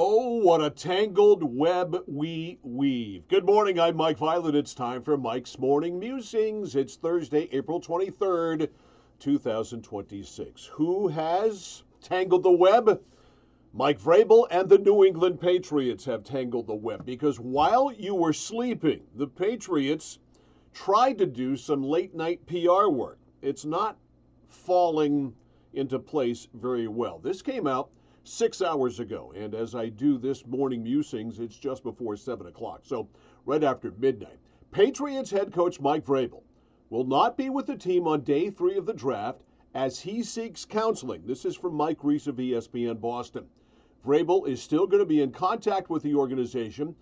Oh, what a tangled web we weave. Good morning, I'm Mike Violet. It's time for Mike's Morning Musings. It's Thursday, April 23rd, 2026. Who has tangled the web? Mike Vrabel and the New England Patriots have tangled the web because while you were sleeping, the Patriots tried to do some late night PR work. It's not falling into place very well. This came out 6 hours ago, and as I do this morning musings, it's just before 7 o'clock, so right after midnight. Patriots head coach Mike Vrabel will not be with the team on day 3 of the draft as he seeks counseling. This is from Mike Reese of ESPN Boston. Vrabel is still going to be in contact with the organization,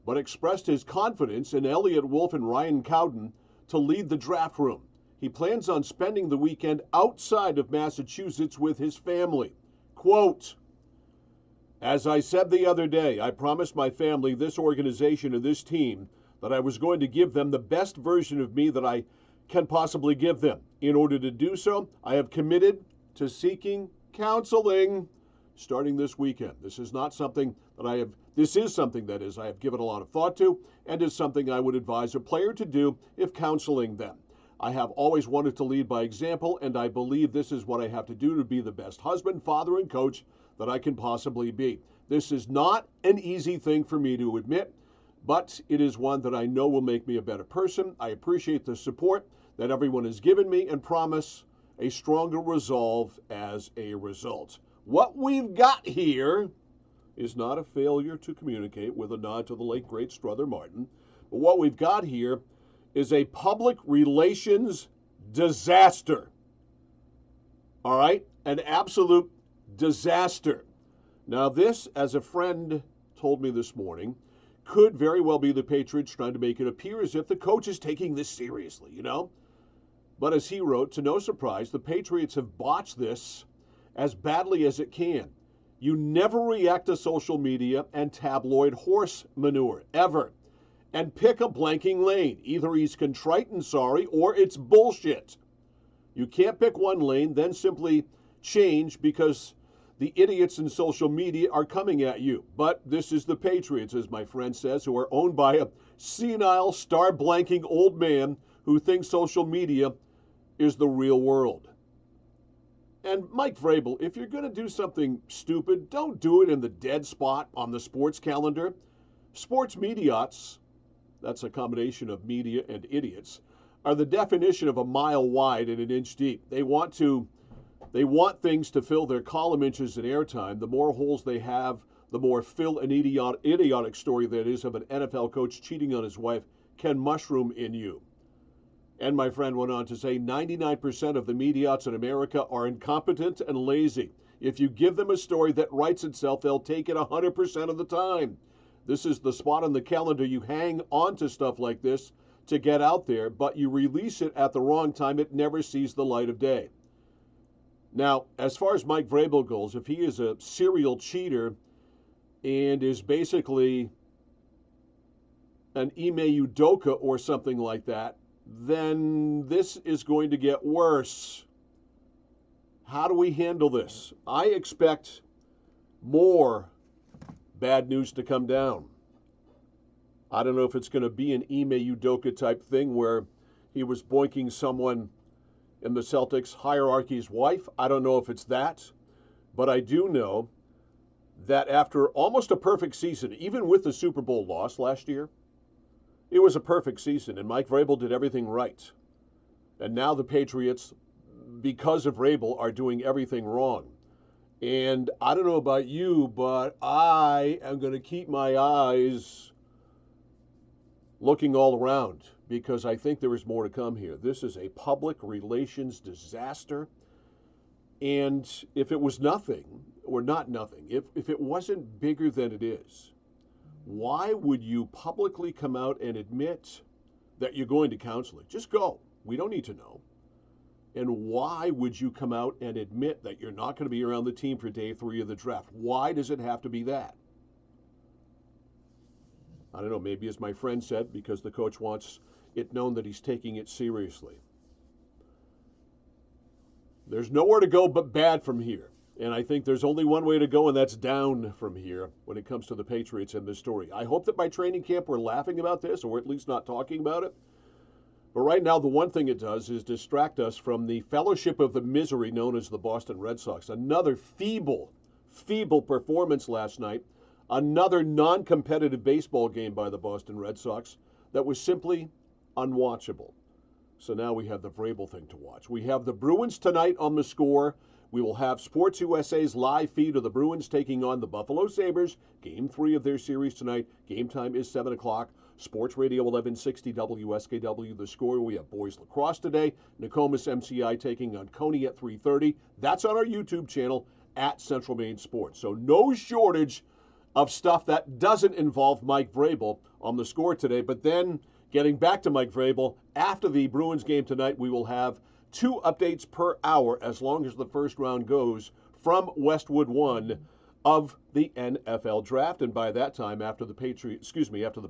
but expressed his confidence in Elliott Wolf and Ryan Cowden to lead the draft room. He plans on spending the weekend outside of Massachusetts with his family. Quote, "As I said the other day, I promised my family, this organization, and this team that I was going to give them the best version of me that I can possibly give them. In order to do so, I have committed to seeking counseling starting this weekend. This is something that I have given a lot of thought to, and is something I would advise a player to do if counseling them. I have always wanted to lead by example, and I believe this is what I have to do to be the best husband, father, and coach that I can possibly be. This is not an easy thing for me to admit, but it is one that I know will make me a better person. I appreciate the support that everyone has given me and promise a stronger resolve as a result." What we've got here is not a failure to communicate, with a nod to the late, great Strother Martin, but what we've got here is a public relations disaster. All right? An absolute disaster. Now, this, as a friend told me this morning, could very well be the Patriots trying to make it appear as if the coach is taking this seriously, But as he wrote, to no surprise, the Patriots have botched this as badly as it can. You never react to social media and tabloid horse manure, ever. And pick a blanking lane. Either he's contrite and sorry, or it's bullshit. You can't pick one lane, then simply change because the idiots in social media are coming at you. But this is the Patriots, as my friend says, who are owned by a senile, star-blanking old man who thinks social media is the real world. And Mike Vrabel, if you're going to do something stupid, don't do it in the dead spot on the sports calendar. Sports mediots, that's a combination of media and idiots, are the definition of a mile wide and an inch deep. They want things to fill their column inches in airtime. The more holes they have, the more fill an idiotic story that is of an NFL coach cheating on his wife can mushroom in you. And my friend went on to say 99% of the mediots in America are incompetent and lazy. If you give them a story that writes itself, they'll take it 100% of the time. This is the spot on the calendar you hang on to stuff like this to get out there, but you release it at the wrong time, it never sees the light of day. Now, as far as Mike Vrabel goes, if he is a serial cheater and is basically an Ime Udoka or something like that, then this is going to get worse. How do we handle this? I expect more bad news to come down. I don't know if it's going to be an Ime Udoka type thing where he was boinking someone in the Celtics hierarchy's wife. I don't know if it's that, but I do know that after almost a perfect season, even with the Super Bowl loss last year, it was a perfect season, and Mike Vrabel did everything right. And now the Patriots, because of Vrabel, are doing everything wrong. And I don't know about you, but I am going to keep my eyes looking all around because I think there is more to come here. This is a public relations disaster. And if it was nothing, or not nothing, if it wasn't bigger than it is, why would you publicly come out and admit that you're going to counseling? Just go. We don't need to know. And why would you come out and admit that you're not going to be around the team for day 3 of the draft? Why does it have to be that? I don't know, maybe as my friend said, because the coach wants it known that he's taking it seriously. There's nowhere to go but bad from here. And I think there's only one way to go, and that's down from here when it comes to the Patriots in this story. I hope that by training camp we're laughing about this, or at least not talking about it. But right now, the one thing it does is distract us from the fellowship of the misery known as the Boston Red Sox. Another feeble performance last night. Another non-competitive baseball game by the Boston Red Sox that was simply unwatchable. So now we have the Vrabel thing to watch. We have the Bruins tonight on the Score. We will have Sports USA's live feed of the Bruins taking on the Buffalo Sabres. Game 3 of their series tonight. Game time is 7 o'clock. Sports Radio 1160 WSKW. The Score. We have boys lacrosse today. Nokomis MCI taking on Coney at 3:30. That's on our YouTube channel at Central Maine Sports. So no shortage of stuff that doesn't involve Mike Vrabel on the Score today. But then, getting back to Mike Vrabel, after the Bruins game tonight, we will have 2 updates per hour as long as the first round goes from Westwood 1 of the NFL draft. And by that time, after the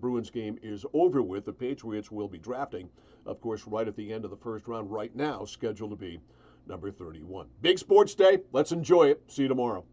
Bruins game is over with, the Patriots will be drafting, of course, right at the end of the first round right now, scheduled to be number 31. Big sports day. Let's enjoy it. See you tomorrow.